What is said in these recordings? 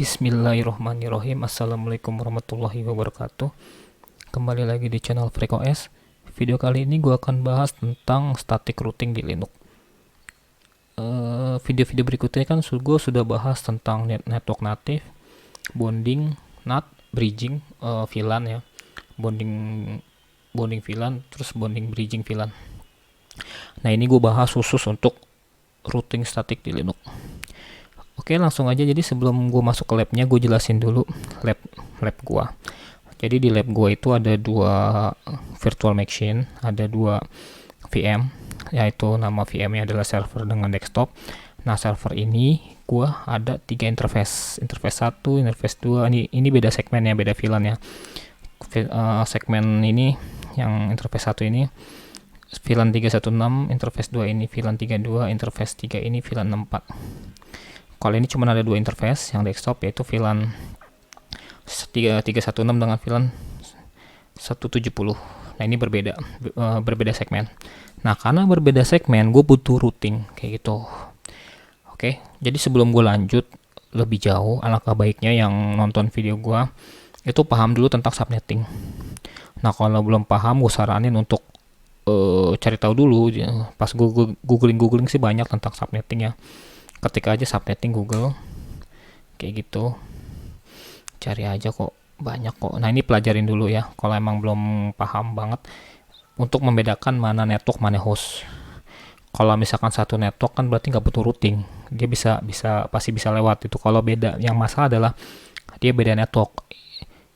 Bismillahirrahmanirrahim. Assalamualaikum warahmatullahi wabarakatuh. Kembali lagi di channel FreakOS. Video kali ini gue akan bahas tentang static routing di Linux. Video-video berikutnya kan gue sudah bahas tentang network native, bonding, NAT, bridging, VLAN ya, bonding VLAN, terus bonding bridging VLAN. Nah ini gue bahas khusus untuk routing static di Linux. Oke, langsung aja. Jadi sebelum gue masuk ke labnya, gue jelasin dulu lab gue. Jadi di lab gue itu ada dua virtual machine, ada dua VM, yaitu nama VM-nya adalah server dengan desktop. Nah, server ini gue ada tiga interface 1, interface 2. Ini beda segmennya, beda VLAN ya. Segmen ini yang interface 1 ini VLAN 316, interface 2 ini VLAN 32, interface 3 ini VLAN 64. Kalau ini cuma ada dua interface yang desktop, yaitu VLAN 316 dengan VLAN 170. Nah ini berbeda segmen. Nah karena berbeda segmen, gue butuh routing kayak gitu. Oke, jadi sebelum gue lanjut lebih jauh, alangkah baiknya yang nonton video gue itu paham dulu tentang subnetting. Nah kalau belum paham, gue saranin untuk cari tahu dulu. Pas gue googling sih banyak tentang subnetting ya. Ketika aja subnetting Google kayak gitu, cari aja kok, banyak kok. Nah ini pelajarin dulu ya kalau emang belum paham banget, untuk membedakan mana network mana host. Kalau misalkan satu network kan berarti nggak butuh routing, dia pasti bisa lewat itu. Kalau beda, yang masalah adalah dia beda network,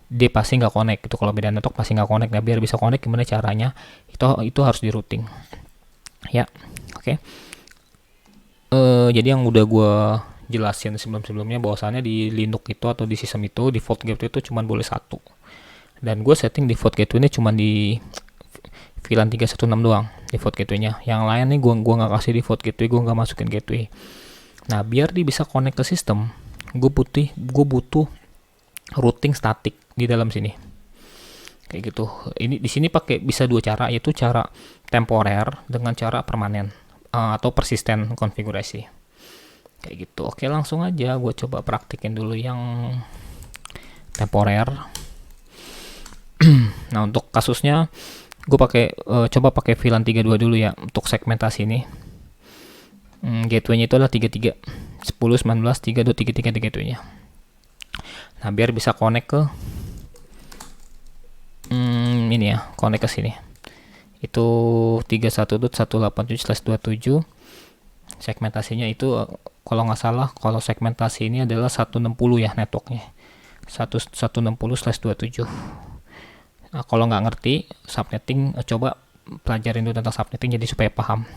dia pasti nggak connect itu. Kalau beda network pasti nggak connect. Nah biar bisa connect gimana caranya, itu harus di routing ya. Oke. Jadi yang udah gue jelasin sebelumnya bahwasannya di Linux itu atau di sistem itu default gateway itu cuma boleh satu, dan gue setting default gateway ini cuma di VLAN 316 doang default gateway-nya. Yang lain nih gue nggak kasih default gateway, gue nggak masukin gateway. Nah biar dia bisa connect ke sistem, gue butuh routing static di dalam sini kayak gitu. Ini di sini pakai bisa dua cara, yaitu cara temporer dengan cara permanen atau persisten konfigurasi kayak gitu. Oke, langsung aja gue coba praktikin dulu yang temporer. Nah untuk kasusnya gue coba pakai VLAN 32 dulu ya untuk segmentasi ini. Gateway-nya itu adalah 33 10 19 3233 di gateway-nya. Nah biar bisa connect ke ini ya, connect ke sini itu 31.187/27. segmentasinya itu kalau nggak salah, kalau segmentasi ini adalah 160 ya networknya, 160/27. Nah, kalau nggak ngerti subnetting, coba pelajarin dulu tentang subnetting jadi supaya paham.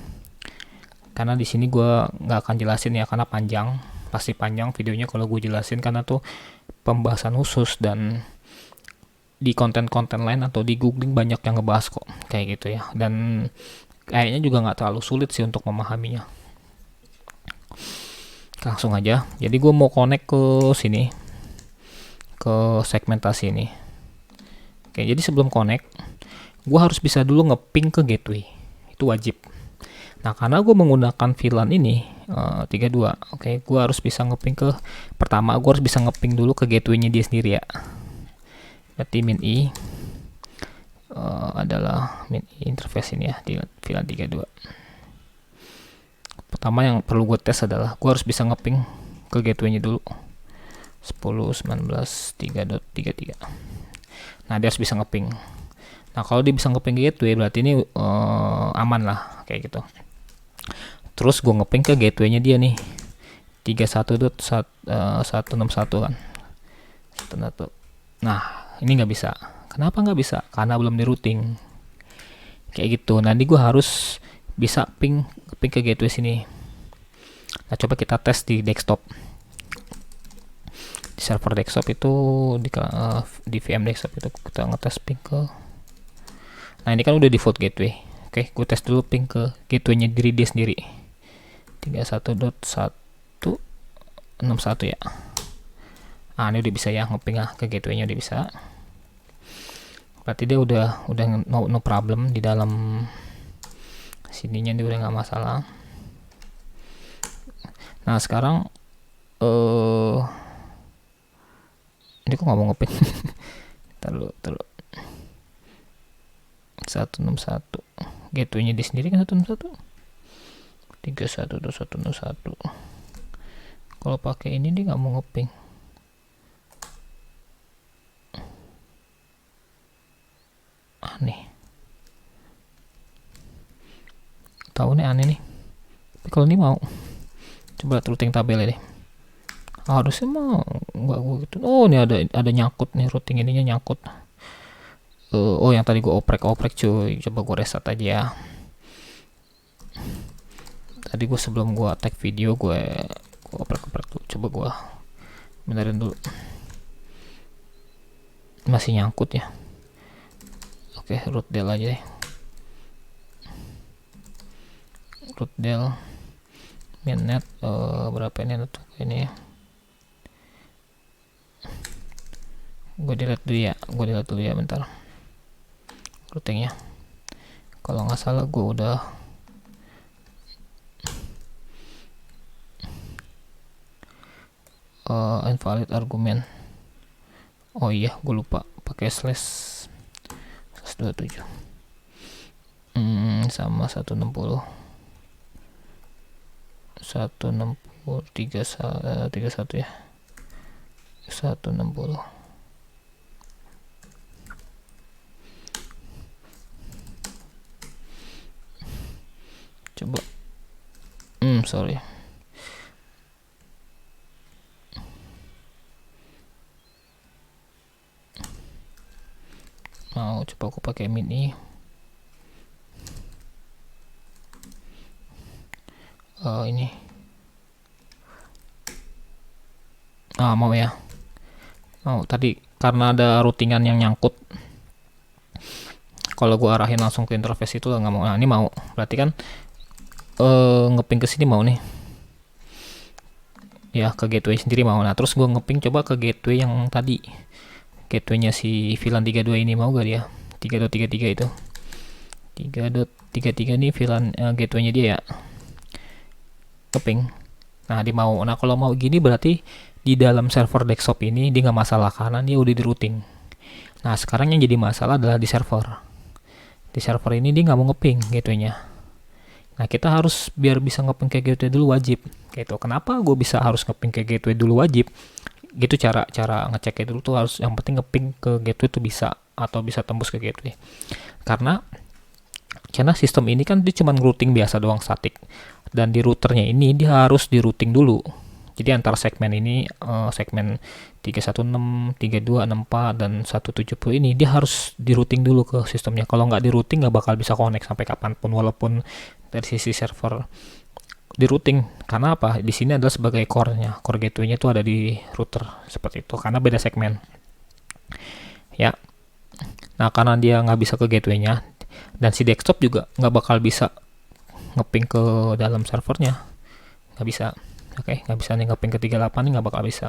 Karena di sini gue nggak akan jelasin ya, karena pasti panjang videonya kalau gue jelasin, karena tuh pembahasan khusus, dan di konten-konten lain atau di googling banyak yang ngebahas kok kayak gitu ya, dan kayaknya juga nggak terlalu sulit sih untuk memahaminya. Langsung aja. Jadi gue mau connect ke sini, ke segmentasi ini. Oke, jadi sebelum connect gue harus bisa dulu ngeping ke gateway, itu wajib. Nah karena gue menggunakan VLAN ini 32, oke, gue harus bisa ngeping ke, pertama gue harus bisa ngeping dulu ke gateway-nya dia sendiri ya. Berarti min i adalah min i interface ini ya di VLAN 32. Pertama yang perlu gue tes adalah gue harus bisa ngeping ke gateway-nya dulu 10.19.3.33. Nah dia harus bisa ngeping. Nah kalau dia bisa ngeping ke gateway berarti ini aman lah kayak gitu. Terus gue ngeping ke gateway-nya dia nih 31.161 kan. Nah ini nggak bisa. Kenapa nggak bisa? Karena belum di routing kayak gitu. Nanti gue harus bisa ping ke gateway sini. Nah coba kita tes di desktop, di server desktop itu di VM desktop itu kita ngetes ping ke. Nah ini kan udah default gateway. Oke, gue tes dulu ping ke gateway-nya diri dia sendiri 31.161 ya. Nah ini udah bisa ya ngeping ke gateway-nya, udah bisa. Berarti dia udah no problem di dalam sininya, dia udah nggak masalah. Nah sekarang Ini kok nggak mau ngeping. Terlalu 161. Gateway-nya di sendiri kan 161. 312161. Kalau pakai ini dia nggak mau ngeping. Aneh. Tahu nih aneh nih. Tapi kalau ini mau. Coba routing tabel deh. Harusnya mau nggak gue gitu. Oh ini ada nyangkut nih, routing ininya nyangkut. Oh yang tadi gue oprek cuy. Coba gue reset aja ya. Tadi gue sebelum gue tag video gue oprek dulu. Coba gue benerin dulu. Masih nyangkut ya. Oke, root del aja deh. Root del mainnet berapa ini untuk ini ya. Gue delete dulu ya bentar routingnya. Kalau nggak salah gue udah invalid argumen. Oh iya, gue lupa pakai slash 27 sama 160 31 ya, 160. Coba sorry, mau coba aku pakai mini. Ini mau ya, mau tadi karena ada routingan yang nyangkut. Kalau gue arahin langsung ke interface itu nggak mau. Nah ini mau, berarti kan ngeping ke sini mau nih ya, ke gateway sendiri mau. Nah terus gue ngeping coba ke gateway yang tadi, gateway-nya si VLAN 32 ini mau gak dia, 3.33 itu 3.33 nih VLAN gateway-nya dia ya, ngeping. Nah dia mau. Nah kalau mau gini berarti di dalam server desktop ini dia nggak masalah karena dia udah di routing. Nah sekarang yang jadi masalah adalah di server ini dia nggak mau ngeping gateway-nya. Nah kita harus biar bisa ngeping ke gateway dulu wajib gitu. Kenapa gue bisa harus ngeping ke gateway dulu wajib gitu, cara ngeceknya dulu tuh harus, yang penting ngeping ke gateway tuh bisa, atau bisa tembus ke gateway. Karena sistem ini kan dia cuma routing biasa doang, statik, dan di routernya ini dia harus di routing dulu. Jadi antar segmen ini, segmen 316, 32, 64, dan 170 ini dia harus di routing dulu ke sistemnya. Kalau nggak di routing nggak bakal bisa connect sampai kapanpun, walaupun dari sisi server di routing. Karena apa? Di sini adalah sebagai core-nya, core gateway-nya itu ada di router seperti itu, karena beda segmen. Ya. Nah karena dia nggak bisa ke gateway-nya, dan si desktop juga nggak bakal bisa ngeping ke dalam servernya, nggak bisa. Oke, nggak bisa nih ngeping ke 38 nih, nggak bakal bisa.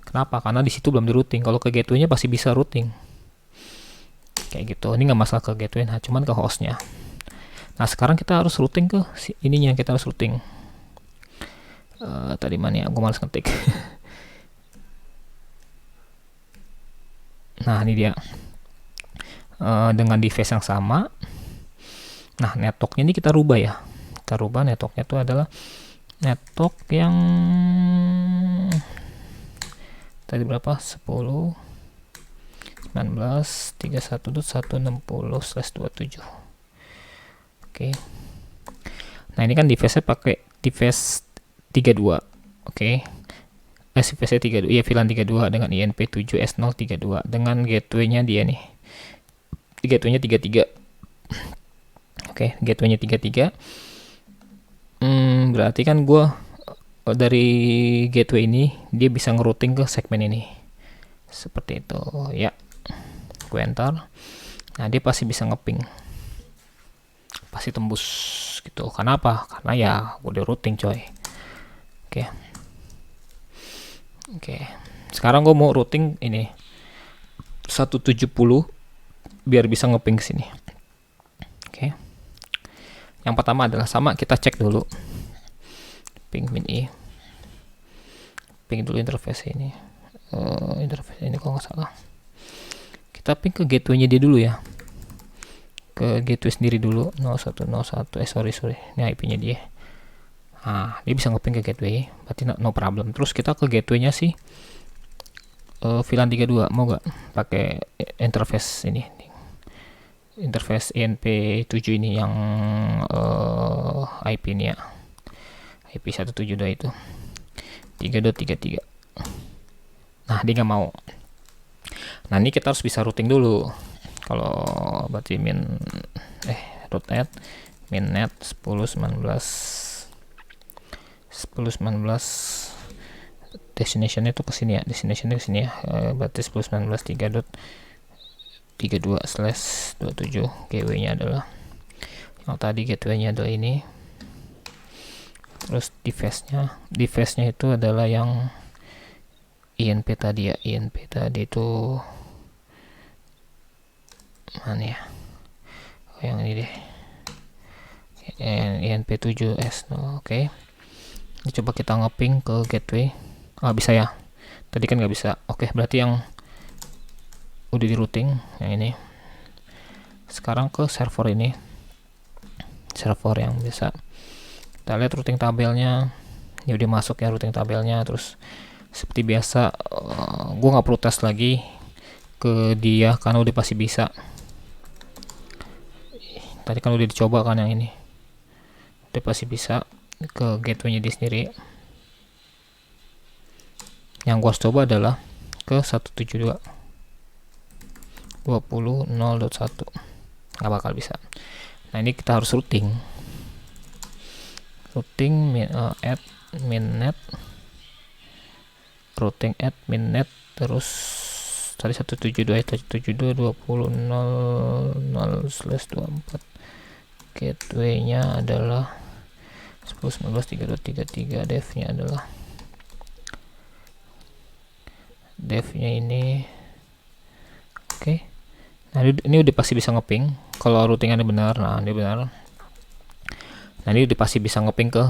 Kenapa? Karena di situ belum di routing. Kalau ke gateway-nya pasti bisa routing. Kayak gitu. Ini nggak masalah ke gateway, nah cuman ke hostnya. Nah sekarang kita harus routing ke ininya, kita harus routing. Tadi mana ya? Gue malas ngetik. Nah ini dia. Dengan device yang sama. Nah networknya ini kita rubah ya. Kita rubah networknya itu adalah network yang tadi berapa? 10 19 31.160/27. Oke. Nah, ini kan device-nya pakai device 32. Oke. Device 32, ya VLAN 32 dengan INP7S032 dengan gateway-nya dia nih. Gateway-nya 33. Oke, gateway-nya 33. Berarti kan gue dari gateway ini dia bisa ngerouting ke segmen ini seperti itu ya. Gue enter. Nah dia pasti bisa ngeping, pasti tembus gitu. Kenapa? Karena ya gue udah routing coy. Oke. Sekarang gue mau routing ini 170 biar bisa ngeping ke sini. Oke. Yang pertama adalah sama, kita cek dulu ping min i, ping dulu interface ini interface ini kalau nggak salah. Kita ping ke gateway-nya dia dulu ya, ke gateway sendiri dulu. 0101 sorry ini IP-nya dia. Nah, dia bisa ngeping ke gateway, berarti no problem. Terus kita ke gateway-nya sih VLAN 32, mau nggak pakai interface ini, interface ENP7 ini yang IP ini ya, IP 172 itu 3.33. Nah, dia nggak mau. Nah, ini kita harus bisa routing dulu. Kalau berarti rootnet minnet 10.19 destination itu ke sini ya, destination ke sini ya. Berarti 10.19 3.32/27. gateway-nya adalah yang tadi, gateway-nya adalah ini. Terus device-nya itu adalah yang INP tadi ya, INP tadi itu mana ya? Oh, yang ini deh, INP7S. Oke. Ini coba kita ngeping ke gateway. Bisa ya, tadi kan nggak bisa. Oke, berarti yang udah di routing yang ini. Sekarang ke server ini, server yang biasa. Kita lihat routing tabelnya, ini udah masuk ya routing tabelnya. Terus seperti biasa, gue nggak perlu tes lagi ke dia karena udah pasti bisa. Tadi kan udah dicoba kan yang ini, udah pasti bisa ke gateway-nya dia sendiri. Yang gue harus coba adalah ke 172.20.0.1, nggak bakal bisa. Nah, ini kita harus routing add minnet, routing add minnet, terus tadi 172.20.0.0/24. gateway-nya adalah 10.19 3.33. devnya ini. Oke. Nah, ini udah pasti bisa ngeping kalau routingannya benar. Nah, ini benar. Nah, ini udah pasti bisa ngeping ke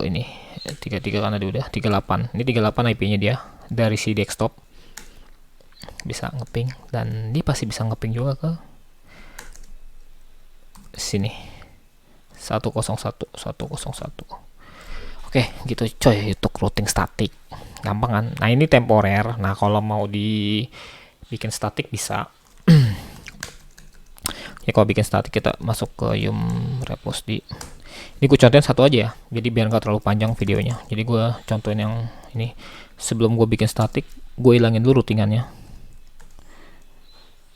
ini 33 karena dia udah 38. Ini 38 IP-nya dia dari si desktop bisa ngeping, dan dia pasti bisa ngeping juga ke sini 101.101. Oke, gitu coy untuk routing statik. Gampang kan? Nah, ini temporer. Nah, kalau mau dibikin statik bisa. Ya, kalau bikin statik kita masuk ke yum repos di. Ini gue contohin satu aja ya, jadi biar nggak terlalu panjang videonya. Jadi gue contohin yang ini. Sebelum gue bikin statik, gue ilangin dulu routingannya.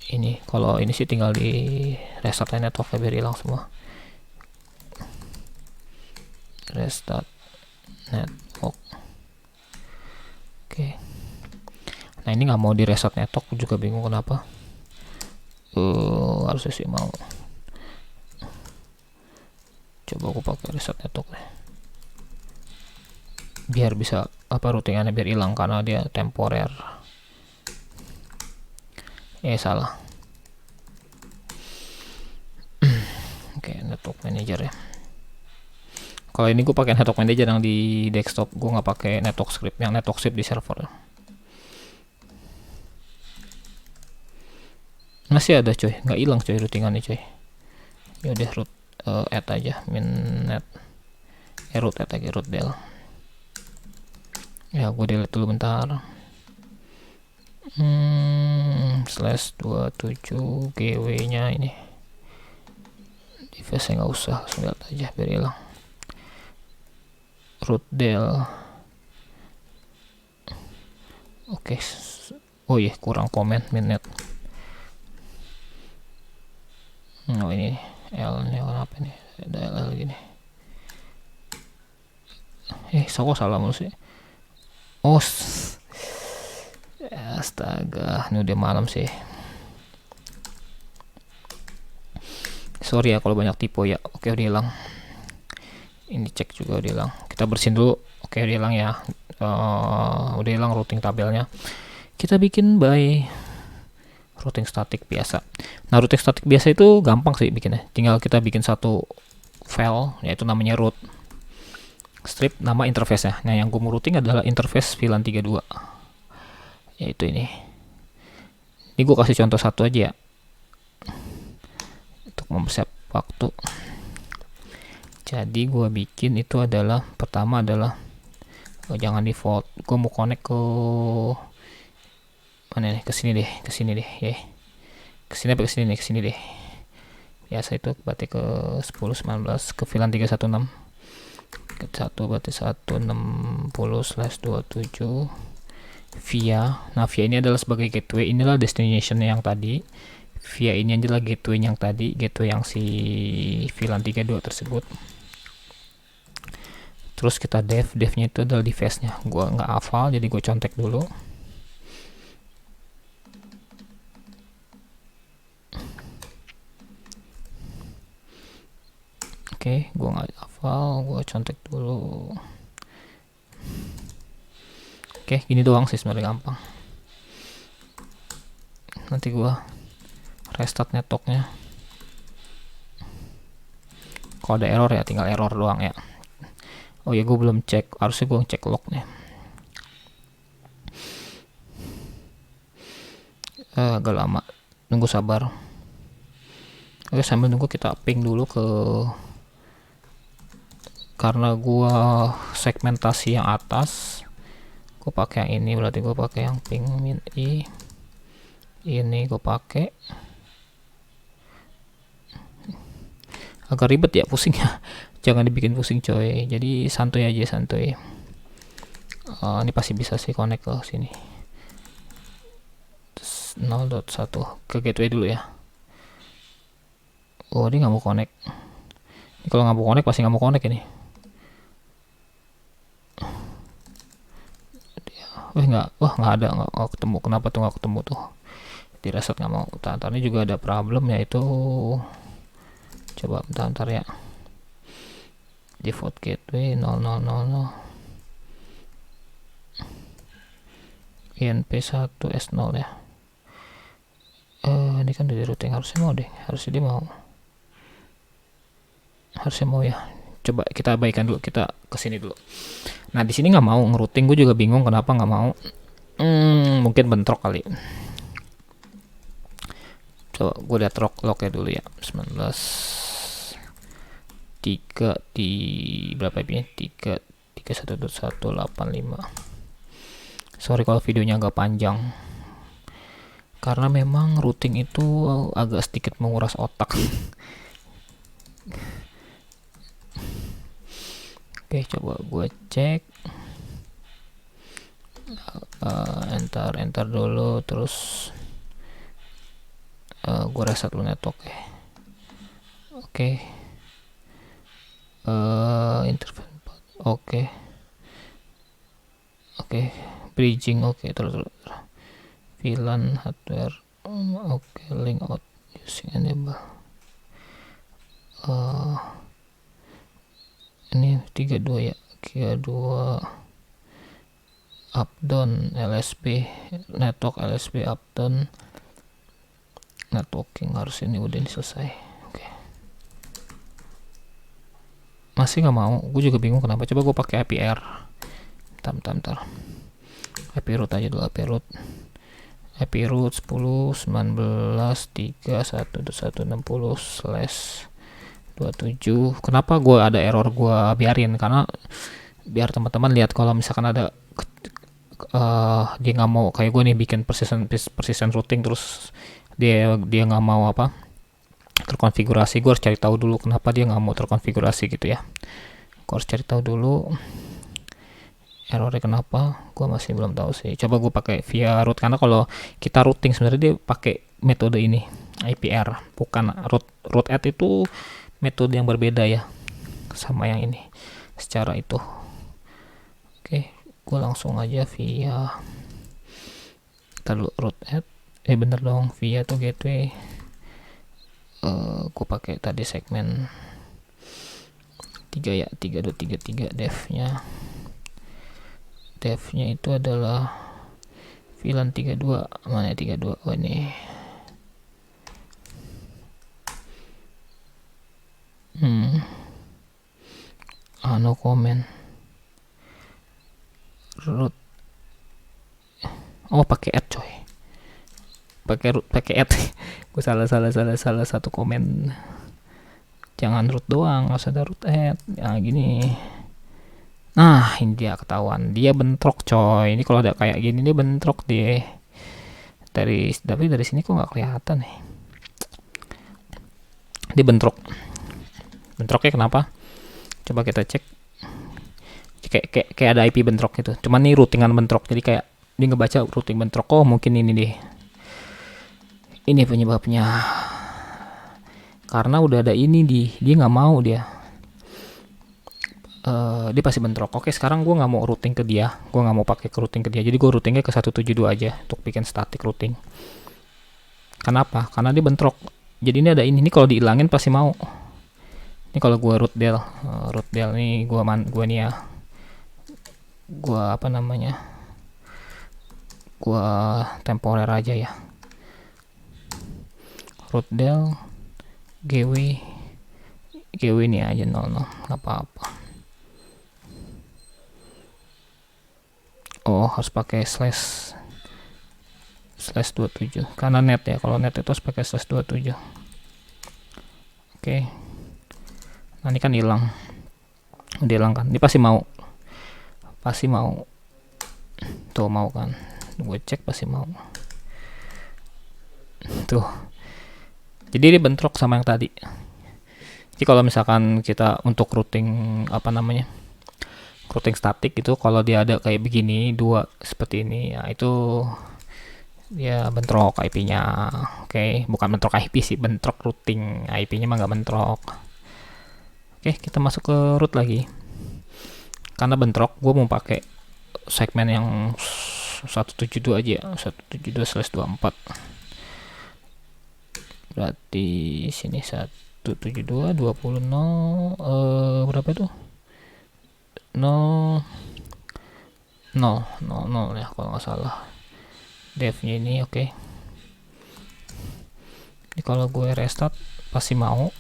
Ini kalau ini sih tinggal di restart network biar hilang semua. Restart network. Oke. Nah, ini nggak mau di reset network, juga bingung kenapa. Harusnya sih mau. Coba aku pakai reset network deh, biar bisa routingannya biar hilang karena dia temporer. Salah. Oke, network manager ya. Kalau ini gue pakai network manager yang di desktop, gue nggak pakai network script. Yang network script di server masih ada coy, nggak hilang coy routingannya coy. Ya udah root add aja minnet, root add lagi root del. Ya, gue delete dulu bentar. /27 gw nya ini device nggak usah, langsung delete aja biar hilang. Root del. Oke. Oh iya, kurang komen minnet. Oh, ini L nya apa nih, ada L gini. Salah mulu sih. Astaga, ini udah malam sih. Sorry ya kalau banyak tipe ya. Oke, udah hilang. Ini cek juga udah hilang. Kita bersihin dulu. Oke, udah hilang ya. Udah hilang routing tabelnya. Kita bikin by routing statik biasa. Nah, routing statik biasa itu gampang sih bikinnya. Tinggal kita bikin satu file, yaitu namanya root. strip nama interface-nya. Nah, yang gue mau routing adalah interface VLAN 32, yaitu ini. Ini gue kasih contoh satu aja ya, untuk mempersiap waktu. Jadi gue bikin itu adalah, pertama adalah jangan default, gue mau connect ke mana nih, ke sini deh ya, ke sini deh. Biasa itu berarti ke 1019 ke VLAN 316 ke 1 berarti 160/27 via. Nah, via ini adalah sebagai gateway, inilah destination yang tadi. Via ini adalah gateway yang tadi, gateway yang si VLAN 32 tersebut. Terus kita devnya itu adalah device-nya. Gua nggak hafal, jadi gue contek dulu. Oke, gue nggak hafal, gue contek dulu. Oke, gini doang sih sebenarnya, gampang. Nanti gue restart networknya. Kalau ada error ya tinggal error doang ya. Oh ya, gue belum cek, harusnya gue cek lognya. Agak lama, nunggu sabar. Oke, sambil nunggu kita ping dulu ke, karena gue segmentasi yang atas, gue pakai yang ini, berarti gue pakai yang ping min i. Ini gue pakai, agak ribet ya, pusing ya. Jangan dibikin pusing coy, jadi santuy aja, santuy. Ini pasti bisa sih connect ke sini. 0.1 ke gateway dulu ya. Oh, dia nggak mau connect. Kalau nggak mau connect pasti nggak mau connect ini. Nggak ada, nggak ketemu. Kenapa tuh nggak ketemu tuh? Di reset nggak mau. Bentar, ini juga ada problem, yaitu coba bentar ya. Default gateway 0000 INP1S0 ya. Ini kan dari routing, harusnya mau deh, harusnya mau ya. Coba kita abaikan dulu, kita kesini dulu. Nah, di sini nggak mau ngerouting, gue juga bingung kenapa nggak mau. Mungkin bentrok kali. Coba gue lihat lognya dulu ya. 19.3 di berapa ya? 3.1.1.85. Sorry kalau videonya agak panjang, karena memang routing itu agak sedikit menguras otak. Oke, coba gue cek. Enter dulu, terus gue reset dulu network ya. Oke. Interface. Oke. Bridging, terus. VLAN hardware. Link out using enable. Ini 32 ya. 32 up down LSP network, LSP up down networking, harus ini udah selesai. Oke. Masih nggak mau, gue juga bingung kenapa. Coba gue pakai IPR. Bentar. IP root aja dulu, IP root 10.19.3.1.160/27. Kenapa gue ada error, gue biarin karena biar teman-teman lihat kalau misalkan ada dia nggak mau kayak gue nih bikin persistent routing, terus dia nggak mau terkonfigurasi. Gue harus cari tahu dulu kenapa dia nggak mau terkonfigurasi gitu ya. Gue harus cari tahu dulu errornya kenapa, gue masih belum tahu sih. Coba gue pakai via root, karena kalau kita routing sebenarnya dia pakai metode ini IPR, bukan root add. Itu metode yang berbeda ya sama yang ini secara itu. Oke, gue langsung aja via taruh root add. Bener dong, via tuh gateway. Gue pakai tadi segmen 3 ya, 3233 devnya itu adalah VLAN 32. Mana 32? Oh, ini. No comment. root, oh pakai add coy, pakai root pakai add. Gue salah satu komen. Jangan root doang, harus ada root add. Ya gini. Nah, ini dia ketahuan. Dia bentrok coy. Ini kalau ada kayak gini dia bentrok dia. Tapi dari sini kok nggak kelihatan nih. Dia bentrok. Bentroknya kenapa? Coba kita cek. Kayak ada IP bentrok gitu. Cuman nih routingan bentrok. Jadi kayak dia ngebaca routing bentrok. Oh, mungkin ini deh. Ini penyebabnya. Karena udah ada ini dia nggak mau dia. Dia pasti bentrok. Oke, sekarang gue nggak mau routing ke dia. Gue nggak mau pakai ke routing ke dia. Jadi gue routingnya ke 172 aja untuk bikin static routing. Kenapa? Karena dia bentrok. Jadi ini ada ini. Ini kalau dihilangin pasti mau. Ini kalau gue root del nih gue nih ya. Gue apa namanya? Gue temporer aja ya. Root del GW ini aja 00, nggak apa-apa. Oh, harus pakai slash 27 karena net ya. Kalau net itu harus pakai slash 27. Oke. Nah, ini kan hilang. Udah hilang kan? Ini pasti mau. Tuh mau kan? Gue cek pasti mau. Tuh. Jadi dia bentrok sama yang tadi. Jadi kalau misalkan kita untuk routing apa namanya? Routing static itu kalau dia ada kayak begini, dua seperti ini, ya itu ya bentrok IP-nya. Oke, bukan bentrok IP sih, bentrok routing. IP-nya mah nggak bentrok. Oke, kita masuk ke root lagi. Karena bentrok, gue mau pakai segmen yang 172 aja, 172/24. Berarti sini 172 20 0 berapa itu? 0 ya kalau nggak salah. Devnya ini oke. Jadi kalau gue restart pasti mau.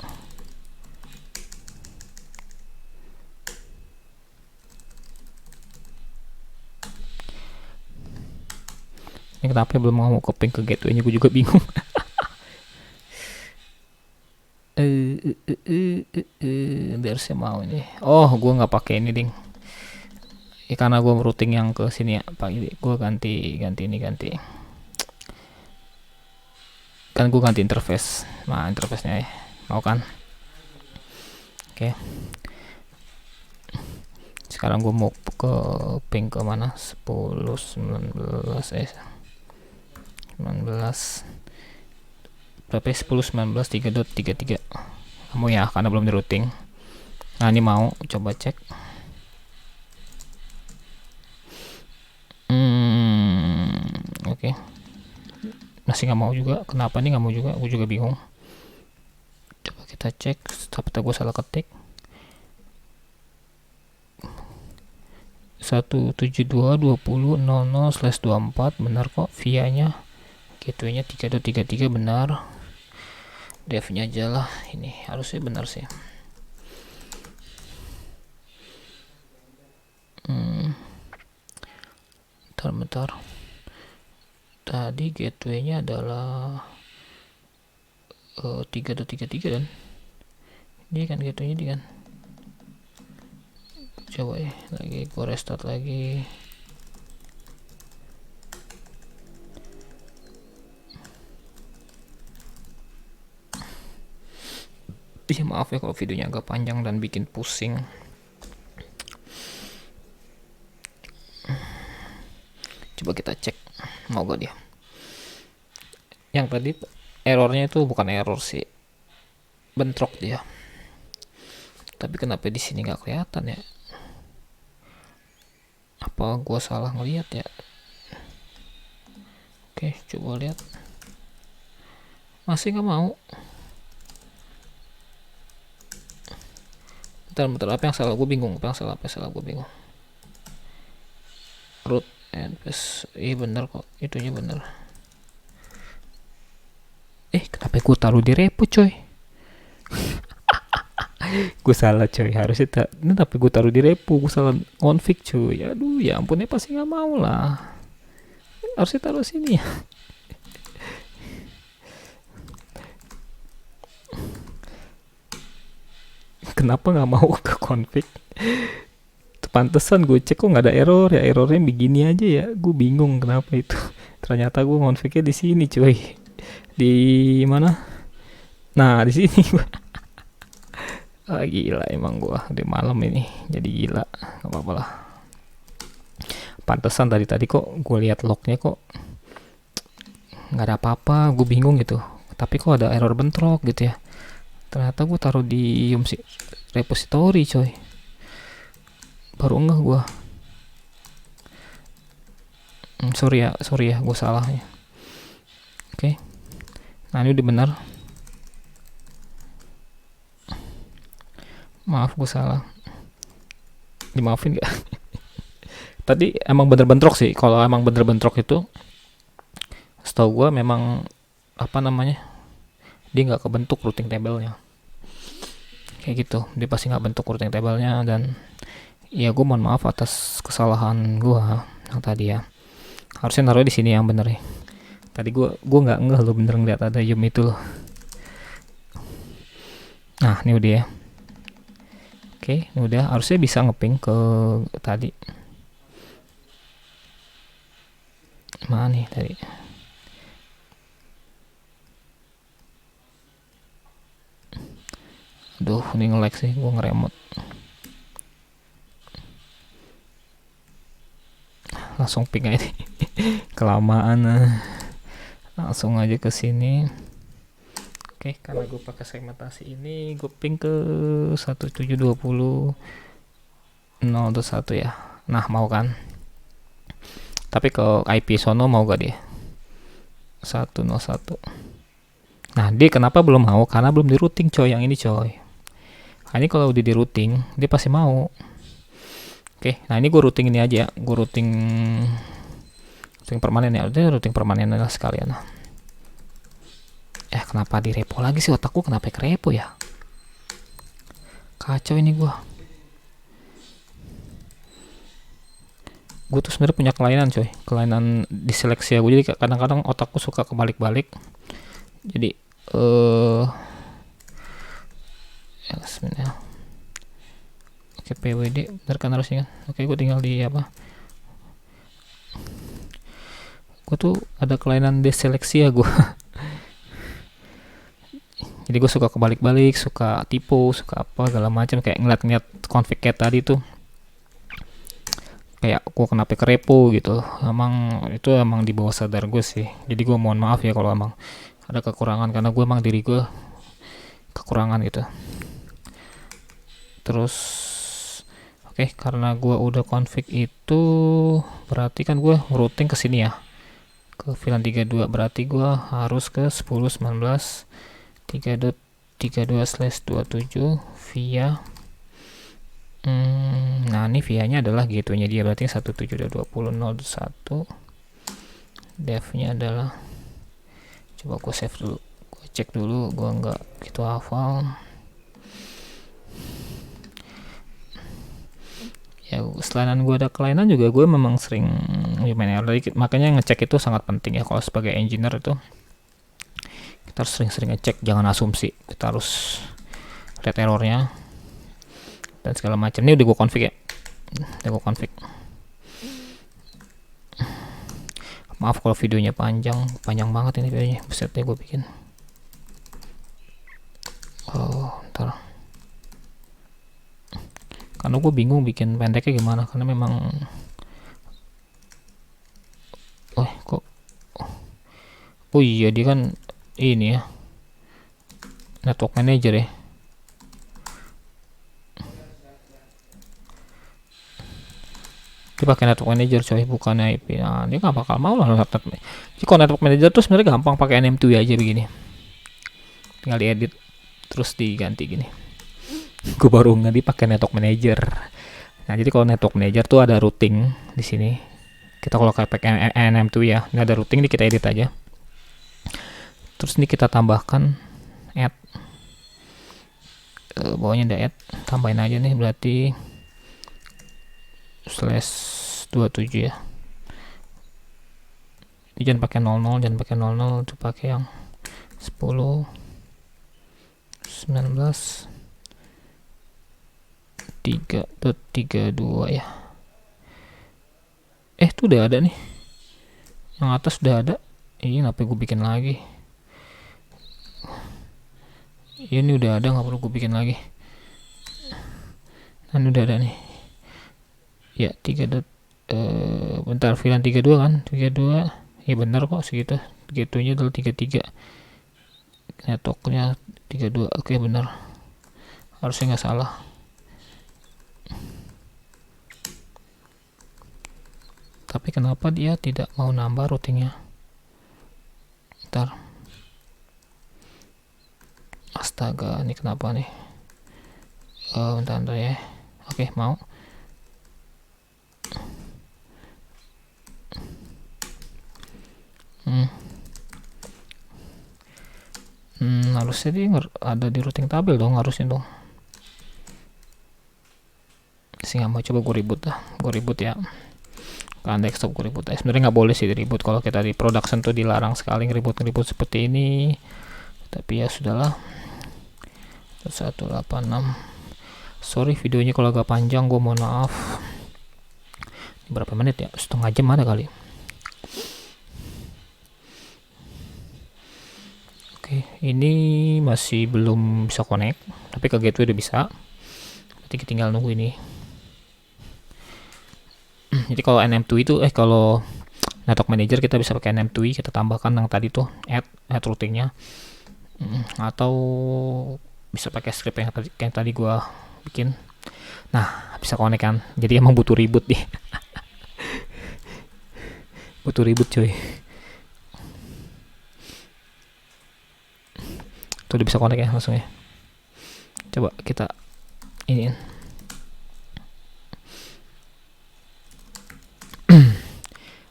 Ini kenapa belum mau copying ke gateway-nya, gue juga bingung. Harusnya mau ini. Oh, gue nggak pakai ini ding. Karena gue routing yang ke sini ya, Pak. Gue ganti ini. Kan gue ganti interface. Nah, interface-nya ya. Mau kan? Oke. Sekarang gue mau ke ping ke mana? 19 berapa ya? 19 3.33. Kamu ya, karena belum di routing. Nah, ini mau coba cek. Oke. Masih nggak mau juga. Kenapa nih nggak mau juga? Gue juga bingung. Coba kita cek. Tapi gue salah ketik. 172.20.00/24 benar kok. Via-nya gateway-nya 3.33 benar. Dev-nya aja lah. Ini harusnya benar sih. Bentar. Tadi gateway-nya adalah 3.33 kan? Ini kan gateway-nya kan. Coba ya, lagi gue restart lagi. Ya maaf ya kalau videonya agak panjang dan bikin pusing. Coba kita cek mau gak dia. Yang tadi errornya itu bukan error sih, bentrok dia. Tapi kenapa di sini nggak kelihatan ya? Apa gua salah ngeliat ya? Oke, coba lihat. Masih nggak mau. Bentar, apa yang salah? Gue bingung. Apa yang salah? Gue bingung. Root and paste. Bener kok. Itunya bener. Kenapa gue taruh di repo coy? Gue salah coy, harusnya ini tapi gue taruh di repo, gue salah config cuy. Aduh ya ampun, ya pasti nggak mau lah, harusnya taruh sini ya. Kenapa nggak mau ke config? Pantesan gue cek kok nggak ada error ya, errornya begini aja ya, gue bingung kenapa itu. Ternyata gue confignya di sini cuy, di mana, nah di sini. Gila emang gue di malam ini jadi gila, nggak apa-apa lah. Pantesan tadi kok gue lihat lognya kok nggak ada apa-apa, gue bingung gitu, tapi kok ada error bentrok gitu ya. Ternyata gue taruh di Yum repository coy, baru ngeh gue. Sorry ya gue salah ya. Oke. Nah ini udah benar, maaf gue salah, dimaafin gak? Tadi emang bener bentrok sih, kalau emang bener bentrok itu setahu gue memang apa namanya, dia nggak kebentuk routing table-nya kayak gitu, dia pasti nggak bentuk routing table-nya. Dan ya gue mohon maaf atas kesalahan gue yang tadi ya, harusnya naruh di sini yang bener ya. Tadi gue nggak ngeh lo bener ngeliat ada Yum itu loh. Nah ini udah ya. Oke, ini udah, harusnya bisa ngeping ke tadi. Mana nih tadi? Aduh, ini nge-lag sih, gue ngeremot. Langsung ping aja nih. Kelamaan. Langsung aja ke sini. Oke, karena gue pakai segmentasi ini, gue ping ke 1720.021 ya. Nah, mau kan? Tapi ke IP sono mau gak dia? 101. Nah, dia kenapa belum mau? Karena belum di routing coy, yang ini coy. Nah, ini kalau udah di routing, dia pasti mau. Oke, nah ini gue routing ini aja, gue routing permanen ya, udah routing permanen lah sekalian. Kenapa di repo lagi sih, otakku kenapa ke repo ya? Kacau ini gue tuh sebenarnya punya kelainan coy, kelainan diseleksi ya gue, jadi kadang-kadang otakku suka kebalik-balik. Jadi oke, PWD bener kan harusnya kan. Oke, gue tinggal di apa, gue tuh ada kelainan diseleksi ya gue. Jadi gue suka kebalik-balik, suka typo, suka apa segala macam, kayak ngeliat config kayak tadi tuh kayak gue kenapa ke repo gitu. Emang itu emang di bawah sadar gue sih, jadi gue mohon maaf ya kalau emang ada kekurangan, karena gue emang diri gue kekurangan gitu. Terus oke, karena gue udah config itu berarti kan gue routing ke sini ya, ke VLAN 32, berarti gue harus ke 10.19.3.32/27 via nah ini via-nya adalah gateway-nya dia, berarti 17.20.01. dev-nya adalah, coba gue save dulu, gue cek dulu, gue nggak gitu hafal ya. Selain gue ada kelainan juga, gue memang sering main error, makanya ngecek itu sangat penting ya. Kalau sebagai engineer itu kita harus sering-sering ngecek, jangan asumsi, kita harus lihat errornya dan segala macam. Ini udah gue config ya, udah gue config. Maaf kalau videonya panjang banget ini videonya, buset deh gue bikin. Ntar, karena gue bingung bikin pendeknya gimana, karena memang oh iya dia kan ini ya network manager ya. Dia pakai network manager coy, bukan IP. Nah dia nggak bakal mau lah. Jadi kalau network manager tuh sebenarnya gampang, pakai NM2 aja begini, tinggal diedit terus diganti gini. Gue baru nggak dipakai network manager. Nah jadi kalau network manager tuh ada routing di sini. Kita kalau pakai NM2 ya, nggak ada routing, ini kita edit aja. Terus ini kita tambahkan add bawahnya ada add, tambahin aja nih, berarti /27 ya. Ini jangan pakai 00, jangan pakai 00, itu pakai yang 10 19 3.32 ya. Itu udah ada nih, yang atas udah ada. Ini kenapa gue bikin lagi? Ini udah ada, nggak perlu gue bikin lagi. Dan udah ada nih ya, 3. Bentar, VLAN 32 kan, 32 ya, benar kok segitu, gitunya adalah 33, networknya 32. Oke, benar, harusnya nggak salah. Tapi kenapa dia tidak mau nambah routingnya? Ntar, astaga, ini kenapa nih? Bentar ya. Oke, mau. Harusnya dia ada di routing tabel dong, harusnya dong. Sih nggak mau, coba gue reboot ya. Kan desktop gue reboot. Sebenarnya nggak boleh sih di reboot, kalau kita di production tuh dilarang sekali ngeribut seperti ini. Tapi ya sudahlah. 186. Sorry videonya kalau agak panjang, gue mohon maaf. Berapa menit ya? Setengah jam ada kali. Oke, ini masih belum bisa connect, tapi ke gateway udah bisa. Berarti kita tinggal nunggu ini. Jadi kalau NM2 itu kalau network manager kita bisa pakai NM2, kita tambahkan yang tadi tuh add routingnya, atau bisa pakai script yang tadi gua bikin. Nah, bisa connect kan. Jadi emang butuh reboot nih. Butuh reboot coy. Tuh udah bisa connect ya langsung ya. Coba kita ini.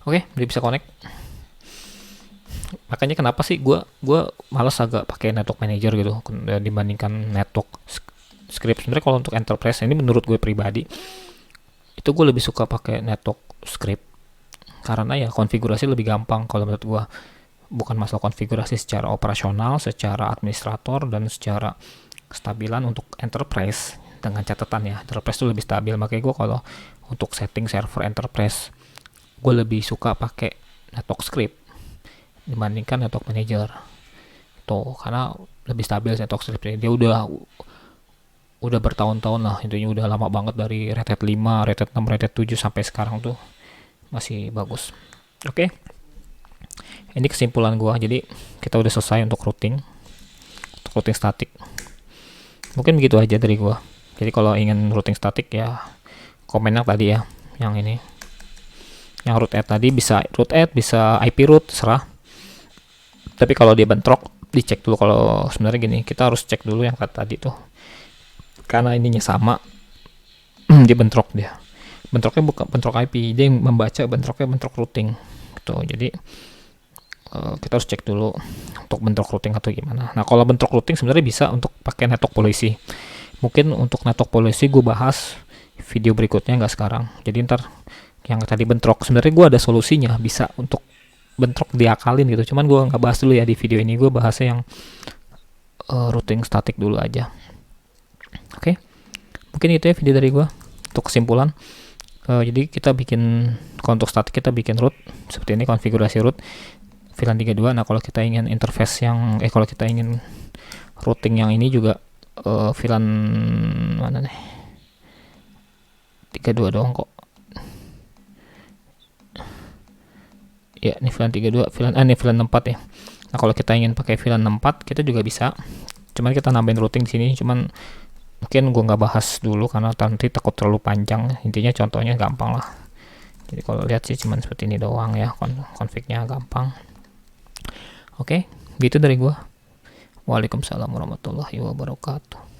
Oke, udah bisa connect. Makanya kenapa sih gua malas agak pakai network manager gitu dibandingkan network script. Sebenarnya kalau untuk enterprise ini menurut gue pribadi itu gue lebih suka pakai network script karena ya konfigurasi lebih gampang kalau menurut gue. Bukan masalah konfigurasi secara operasional, secara administrator, dan secara kestabilan untuk enterprise. Dengan catatan ya, enterprise itu lebih stabil. Makanya gue kalau untuk setting server enterprise, gue lebih suka pakai network script dibandingkan network manager. Tuh, karena lebih stabil network script. Dia udah bertahun-tahun lah, intinya udah lama banget, dari Red Hat 5, Red Hat 6, Red Hat 7 sampai sekarang tuh masih bagus. Oke. Ini kesimpulan gua. Jadi kita udah selesai untuk routing statik. Mungkin begitu aja dari gua. Jadi kalau ingin routing statik ya komennya tadi ya, yang ini, yang root add tadi, bisa root add, bisa IP root, serah. Tapi kalau dia bentrok, dicek dulu. Kalau sebenarnya gini, kita harus cek dulu yang tadi tuh, karena ininya sama. Dia bentrok, bentroknya bukan bentrok IP, dia yang membaca bentroknya bentrok routing gitu. Jadi kita harus cek dulu untuk bentrok routing atau gimana. Nah, kalau bentrok routing sebenarnya bisa untuk pakai network policy. Mungkin untuk network policy gue bahas video berikutnya, nggak sekarang. Jadi ntar yang tadi bentrok, sebenarnya gue ada solusinya, bisa untuk bentrok diakalin gitu. Cuman gue nggak bahas dulu ya di video ini. Gue bahasnya yang routing statik dulu aja. Oke. Mungkin itu ya video dari gue untuk kesimpulan. Jadi kita bikin, kalau untuk statik kita bikin root seperti ini, konfigurasi root VLAN 32. Nah, kalau kita ingin interface yang kalau kita ingin routing yang ini juga VLAN mana nih, 32 doang kok ya. Ini VLAN 32, ini VLAN 64 ya. Nah, kalau kita ingin pakai VLAN 64 kita juga bisa, cuman kita nambahin routing di sini. Cuman mungkin gue nggak bahas dulu karena nanti takut terlalu panjang. Intinya contohnya gampang lah. Jadi kalau lihat sih cuman seperti ini doang ya, config-nya gampang. Oke, gitu dari gua. Waalaikumsalam warahmatullahi wabarakatuh.